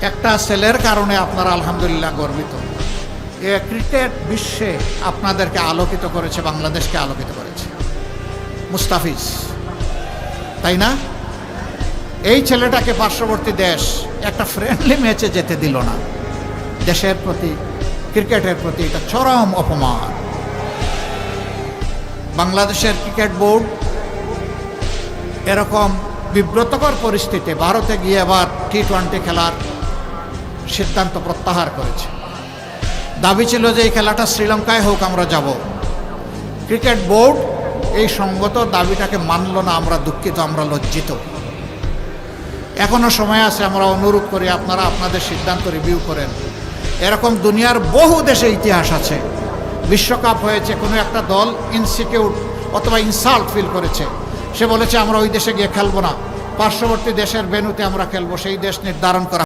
একটা ছেলের কারণে আপনারা আলহামদুলিল্লাহ গর্বিত। এ ক্রিকেট বিশ্বে আপনাদেরকে আলোকিত করেছে, বাংলাদেশকে আলোকিত করেছে মুস্তাফিজ, তাই না? এই ছেলেটাকে পার্শ্ববর্তী দেশ একটা ফ্রেন্ডলি ম্যাচে যেতে দিল না। দেশের প্রতি, ক্রিকেটের প্রতি এটা চরম অপমান। বাংলাদেশের ক্রিকেট বোর্ড এরকম বিব্রতকর পরিস্থিতিতে ভারতে গিয়ে আবার টি-20 খেলার সিদ্ধান্ত প্রত্যাহার করেছে। দাবি ছিল যে এই খেলাটা শ্রীলঙ্কায় হোক, আমরা যাব। ক্রিকেট বোর্ড এই সঙ্গত দাবিটাকে মানল না। আমরা দুঃখিত, আমরা লজ্জিত। এখনো সময় আছে, আমরা অনুরোধ করি আপনারা আপনাদের সিদ্ধান্ত রিভিউ করেন। এরকম দুনিয়ার বহু দেশে ইতিহাস আছে, বিশ্বকাপ হয়েছে, কোনো একটা দল ইনসিকিউর অথবা ইনসাল্ট ফিল করেছে, সে বলেছে আমরা ওই দেশে গিয়ে খেলবো না, পার্শ্ববর্তী দেশের ভেন্যুতে আমরা খেলবো। সেই দেশ নির্ধারণ করা